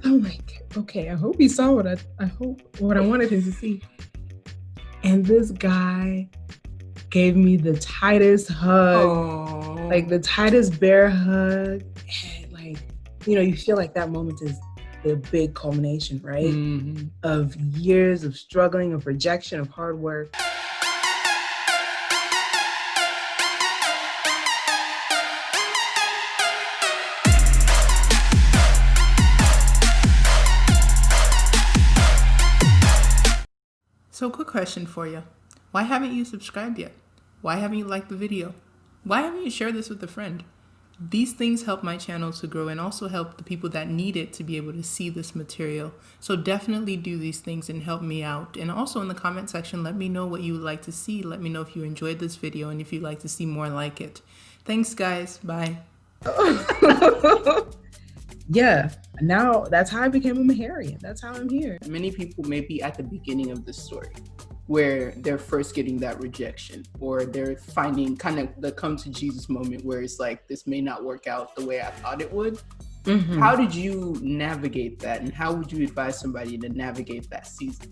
I'm like, okay, I hope he saw what I hope what I wanted him to see. And this guy gave me the tightest hug, like the tightest bear hug. And like, you feel like that moment is the big culmination, right? Mm-hmm. Of years of struggling, of rejection, of hard work. So quick question for you. Why haven't you subscribed yet? Why haven't you liked the video? Why haven't you shared this with a friend? These things help my channel to grow and also help the people that need it to be able to see this material. So definitely do these things and help me out. And also in the comment section, let me know what you would like to see. Let me know if you enjoyed this video and if you'd like to see more like it. Thanks, guys. Bye. Yeah, now that's how I became a Maharian. That's how I'm here. Many people may be at the beginning of the story where they're first getting that rejection, or they're finding kind of the come to Jesus moment where it's like, this may not work out the way I thought it would. Mm-hmm. How did you navigate that, and how would you advise somebody to navigate that season?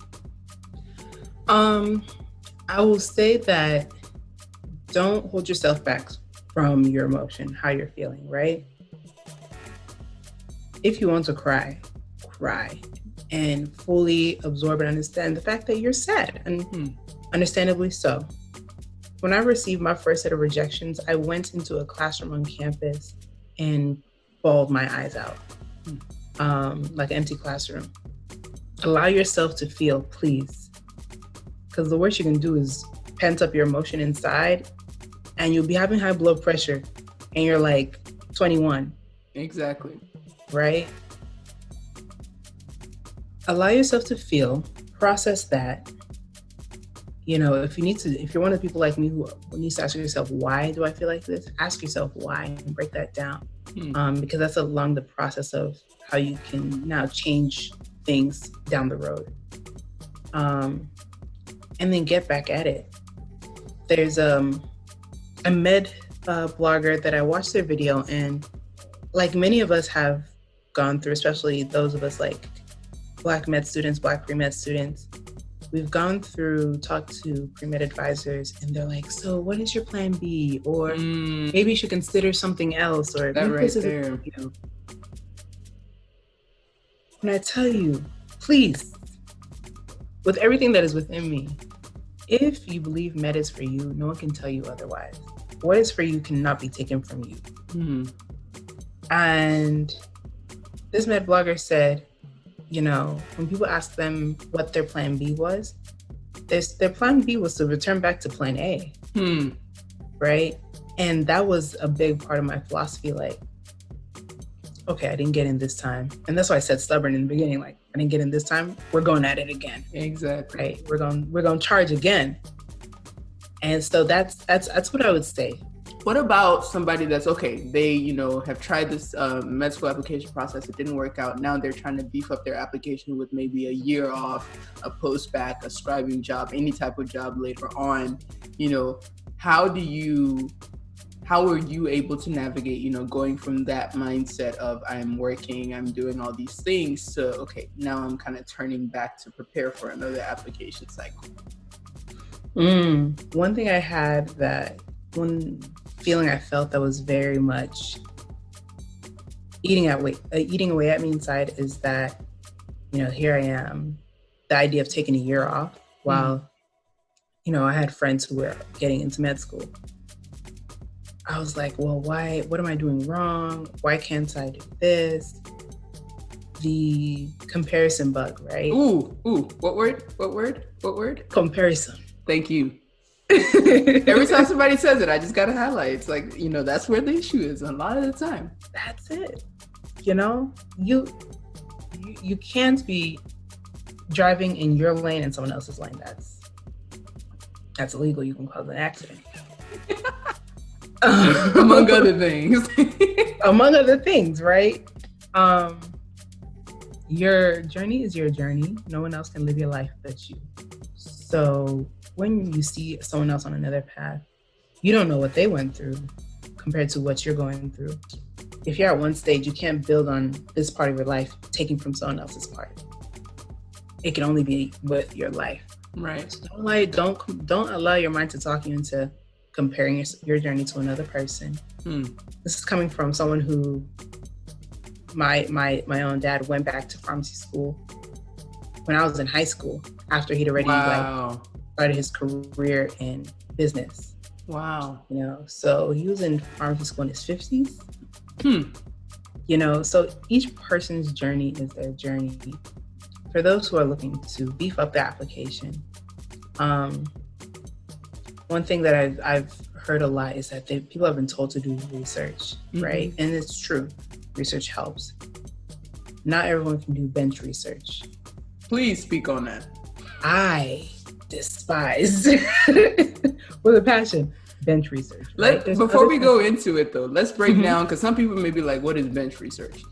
I will say that don't hold yourself back from your emotion, how you're feeling, right? If you want to cry, cry and fully absorb and understand the fact that you're sad, and understandably so. When I received my first set of rejections, I went into a classroom on campus and bawled my eyes out, like an empty classroom. Allow yourself to feel, please, because the worst you can do is pent up your emotion inside, and you'll be having high blood pressure, and you're like 21. Exactly. Right? Allow yourself to feel, process that. If you're one of the people like me who needs to ask yourself, why do I feel like this? Ask yourself why and break that down. Because that's along the process of how you can now change things down the road. And then get back at it. There's a med blogger that I watched their video, and like many of us have gone through, especially those of us like Black med students, Black pre-med students, we've gone through, talked to pre-med advisors, and they're like, so what is your plan B? Or maybe you should consider something else, or that right there. When I tell you, please, with everything that is within me, if you believe med is for you, no one can tell you otherwise. What is for you cannot be taken from you. And this med blogger said, when people ask them what their plan B was, their plan B was to return back to plan A, right? And that was a big part of my philosophy. Like, okay, I didn't get in this time. And that's why I said stubborn in the beginning, like, I didn't get in this time, we're going at it again. Exactly. Right? We're going to charge again. And so that's what I would say. What about somebody that's okay, they, have tried this med school application process, it didn't work out. Now they're trying to beef up their application with maybe a year off, a post-bac, a scribing job, any type of job later on. How were you able to navigate, going from that mindset of I'm working, I'm doing all these things to, okay, now I'm kind of turning back to prepare for another application cycle? One thing I had one feeling I felt that was very much eating away at me inside is that, here I am, the idea of taking a year off while, I had friends who were getting into med school. I was like, well, why? What am I doing wrong? Why can't I do this? The comparison bug, right? Ooh, what word? Comparison. Thank you. Every time somebody says it, I just gotta highlight. It's like, that's where the issue is a lot of the time. That's it. You can't be driving in your lane and someone else's lane. That's illegal. You can cause an accident. Among other things. Among other things, right? Your journey is your journey. No one else can live your life but you. So when you see someone else on another path, you don't know what they went through compared to what you're going through. if you're at one stage, you can't build on this part of your life taking from someone else's part. It can only be with your life. Right. So don't allow your mind to talk you into comparing your journey to another person. This is coming from someone who, my own dad went back to pharmacy school when I was in high school after he'd already started his career in business. Wow. You know, so he was in pharmacy school in his 50s. You know, so each person's journey is their journey. For those who are looking to beef up their application, one thing that I've heard a lot is that people have been told to do research, right? And it's true. Research helps. Not everyone can do bench research. Please speak on that. I despise, with a passion, bench research. Right? Before we go into it, though, let's break down, because some people may be like, what is bench research?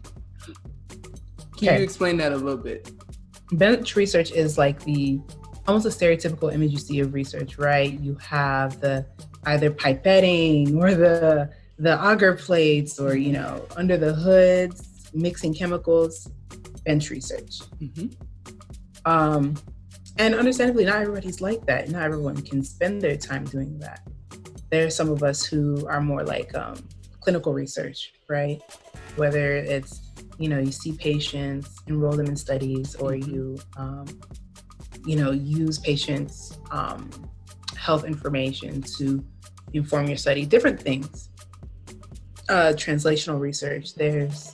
Can you explain that a little bit? Bench research is like almost a stereotypical image you see of research, right? You have the either pipetting or the agar plates, or, you know, under the hoods, mixing chemicals. Bench research. And understandably, not everybody's like that. Not everyone can spend their time doing that. There are some of us who are more like clinical research, right? Whether it's, you know, you see patients, enroll them in studies, or you, you know, use patients' health information to inform your study, different things. Translational research, there's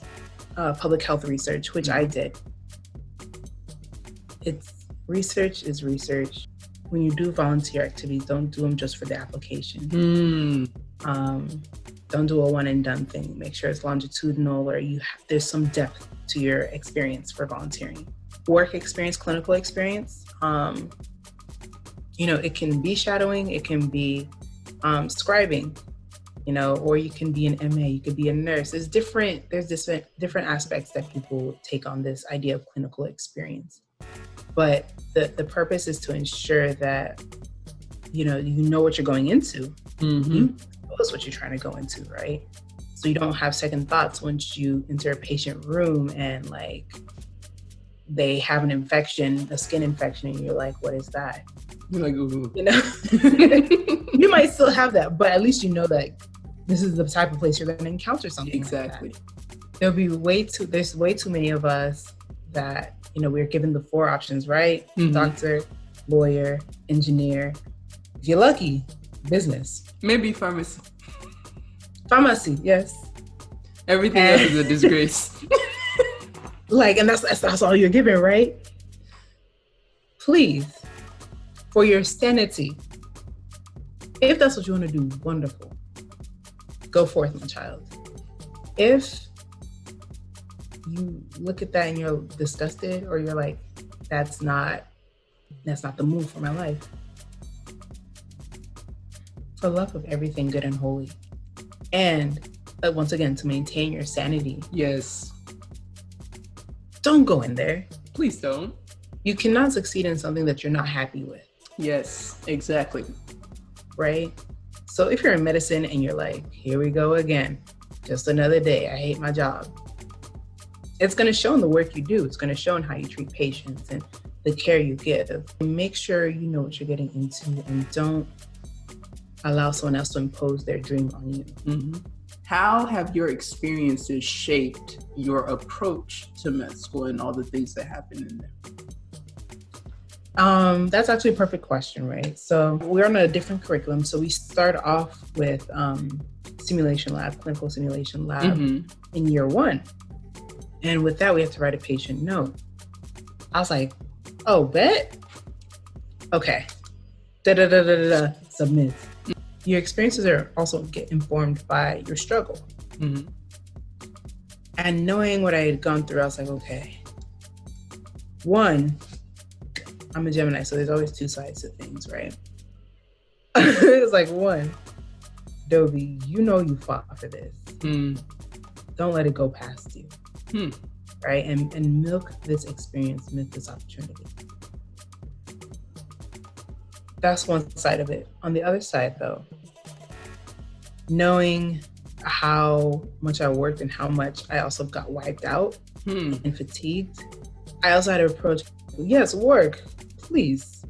public health research, which I did. Research is research. When you do volunteer activities, don't do them just for the application. Don't do a one and done thing. Make sure it's longitudinal, or there's some depth to your experience for volunteering. Work experience, clinical experience. You know, it can be shadowing, it can be scribing, you know, or you can be an MA, you could be a nurse. There's different aspects that people take on this idea of clinical experience. But the purpose is to ensure that, you know what you're going into. You know what you're trying to go into, right? So you don't have second thoughts once you enter a patient room and like they have an infection, a skin infection, and you're like, what is that? You're like, ooh. You know, you might still have that, but at least you know that this is the type of place you're going to encounter something. Exactly. Like that. There's way too many of us that, you know, we're given the 4 options, right? Doctor, lawyer, engineer. If you're lucky, business. Maybe pharmacy. Pharmacy, yes. Everything else is a disgrace. Like, and that's all you're given, right? Please, for your sanity, if that's what you want to do, wonderful. Go forth, my child. If you look at that and you're disgusted, or you're like, that's not the move for my life. For the love of everything good and holy. And once again, to maintain your sanity. Yes. Don't go in there. Please don't. You cannot succeed in something that you're not happy with. Yes, exactly. Right? So if you're in medicine and you're like, here we go again, just another day, I hate my job. It's going to show in the work you do. It's going to show in how you treat patients and the care you give. Make sure you know what you're getting into, and don't allow someone else to impose their dream on you. How have your experiences shaped your approach to med school and all the things that happen in there? That's actually a perfect question, right? So we're on a different curriculum. So we start off with simulation lab, clinical simulation lab in year 1. And with that, we have to write a patient note. I was like, oh, bet? Okay. Submit. Your experiences are also get informed by your struggle. And knowing what I had gone through, I was like, okay. 1, I'm a Gemini, so there's always 2 sides to things, right? It's like, 1, Adobe, you know you fought for this. Don't let it go past you. Right? And milk this experience, milk this opportunity. That's one side of it. On the other side, though, knowing how much I worked and how much I also got wiped out and fatigued, I also had to approach, yes, work, please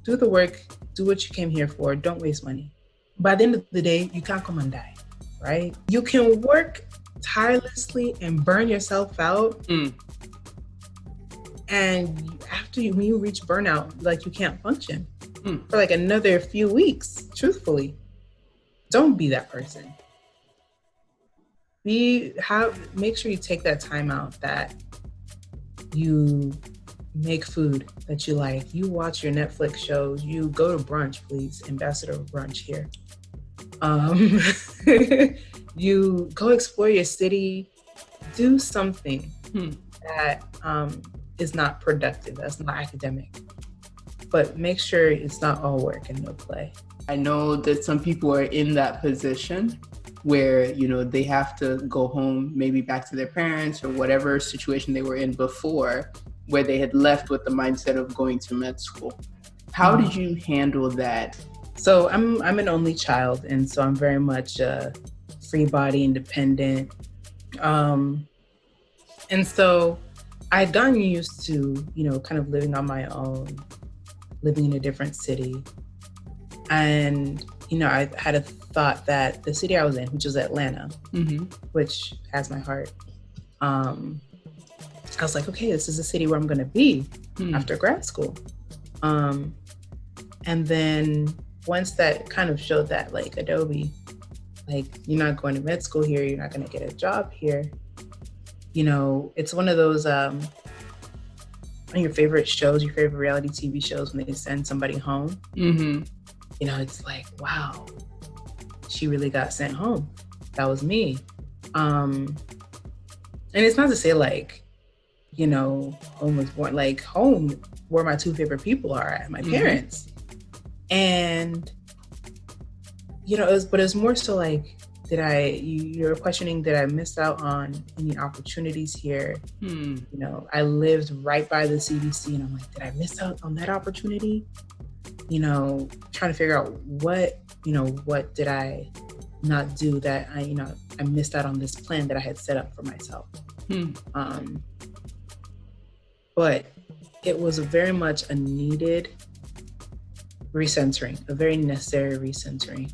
do the work, do what you came here for, don't waste money. By the end of the day, you can't come and die, right? You can work tirelessly and burn yourself out. And when you reach burnout, like you can't function for like another few weeks, truthfully. Don't be that person. Make sure you take that time out, that you make food that you like, you watch your Netflix shows, you go to brunch, please, ambassador of brunch here. You go explore your city, do something that is not productive, that's not academic, but make sure it's not all work and no play. I know that some people are in that position where, you know, they have to go home, maybe back to their parents or whatever situation they were in before, where they had left with the mindset of going to med school. How did you handle that? So I'm an only child, and so I'm very much free body, independent. And so I'd gotten used to, you know, kind of living on my own, living in a different city. And, you know, I had a thought that the city I was in, which is Atlanta, which has my heart, I was like, okay, this is the city where I'm going to be after grad school. And then once that kind of showed that, like, Adaobi, like, you're not going to med school here, you're not going to get a job here. You know, it's one of those, your favorite shows, your favorite reality TV shows, when they send somebody home, you know, it's like, wow, she really got sent home. That was me. And it's not to say, like, you know, home was born, like, home where my two favorite people are at, my parents. And, you know, it was more so like, you're questioning, did I miss out on any opportunities here? You know, I lived right by the CDC, and I'm like, did I miss out on that opportunity? You know, trying to figure out what did I not do that I missed out on this plan that I had set up for myself. But it was very much a needed recentering, a very necessary recentering.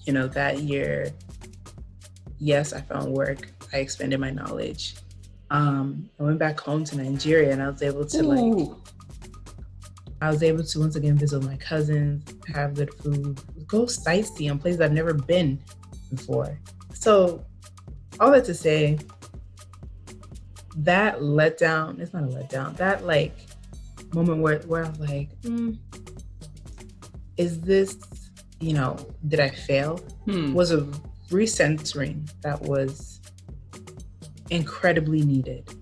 You know, that year, yes, I found work. I expanded my knowledge. I went back home to Nigeria, and I was able to once again visit my cousins, have good food, go sightsee in places I've never been before. So all that to say, that letdown, it's not a letdown, that like moment where I was like, is this, you know, did I fail? Was a recentering that was incredibly needed.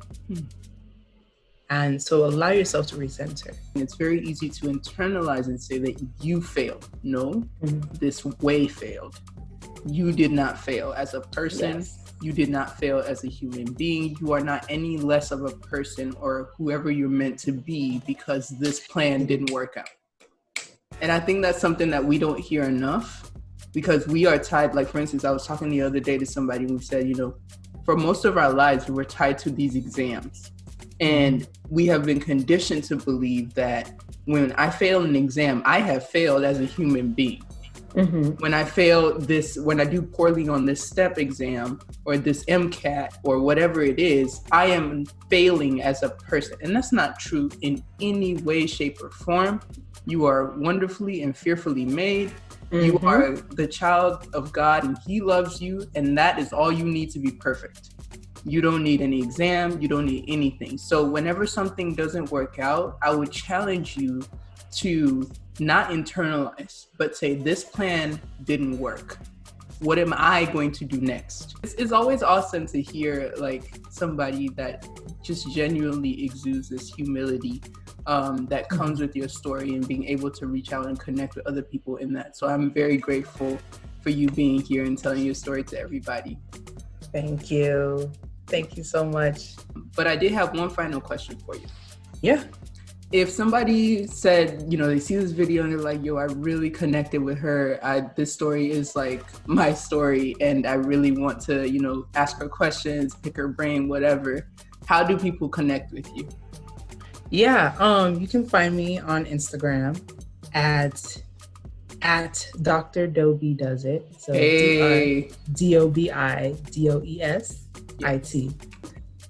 And so allow yourself to recenter. It's very easy to internalize and say that you failed. No, this way failed. You did not fail as a person. Yes. You did not fail as a human being. You are not any less of a person or whoever you're meant to be because this plan didn't work out. And I think that's something that we don't hear enough, because we are tied. Like, for instance, I was talking the other day to somebody who said, you know, for most of our lives, we're tied to these exams. And we have been conditioned to believe that when I fail an exam, I have failed as a human being. When I fail this, when I do poorly on this STEP exam or this MCAT or whatever it is, I am failing as a person. And that's not true in any way, shape, or form. You are wonderfully and fearfully made. You are the child of God, and He loves you. And that is all you need to be perfect. You don't need any exam. You don't need anything. So whenever something doesn't work out, I would challenge you to not internalize, but say, this plan didn't work. What am I going to do next? It's always awesome to hear like somebody that just genuinely exudes this humility that comes with your story and being able to reach out and connect with other people in that. So I'm very grateful for you being here and telling your story to everybody. Thank you. Thank you so much. But I did have one final question for you. Yeah. if somebody said, they see this video and they're like, yo, I really connected with her. This story is like my story and I really want to, ask her questions, pick her brain, whatever. How do people connect with you? Yeah, you can find me on Instagram at Dr. Dobi Does It. So hey. DOBIDOESIT.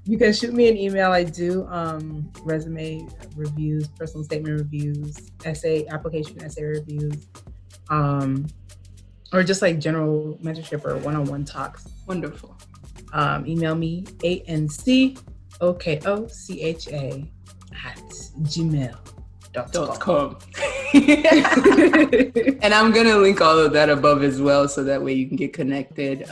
You can shoot me an email. I do resume reviews, personal statement reviews, application essay reviews, or just like general mentorship or one-on-one talks. Wonderful. Email me ANCOKOCHA@gmail.com. And I'm gonna link all of that above as well, so that way you can get connected.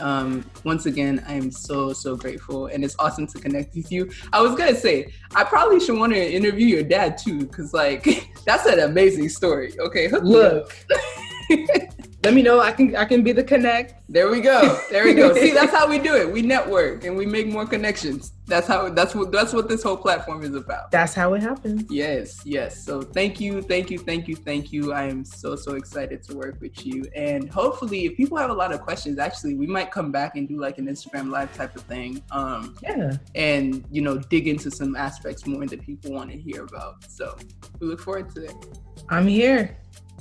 Once again, I am so grateful, and it's awesome to connect with you. I was gonna say I probably should want to interview your dad too, because like that's an amazing story. Okay, look. Let me know. I can be the connect. There we go. See, that's how we do it. We network and we make more connections. That's what this whole platform is about. That's how it happens. Yes. So thank you. I am so excited to work with you. And hopefully if people have a lot of questions, actually we might come back and do like an Instagram live type of thing. And dig into some aspects more that people want to hear about. So we look forward to it. I'm here.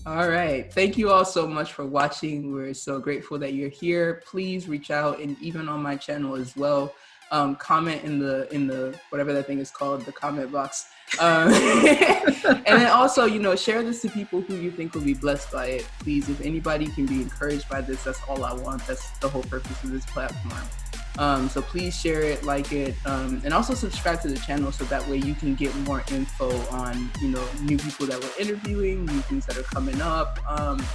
All right. Thank you all so much for watching. We're so grateful that you're here. Please reach out, and even on my channel as well. Comment in the whatever that thing is called, the comment box. And then also, share this to people who you think will be blessed by it. Please, if anybody can be encouraged by this, that's all I want. That's the whole purpose of this platform. So please share it, like it, and also subscribe to the channel so that way you can get more info on, new people that we're interviewing, new things that are coming up,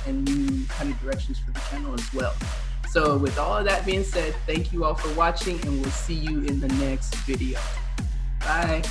and new kind of directions for the channel as well. So with all of that being said, thank you all for watching, and we'll see you in the next video. Bye.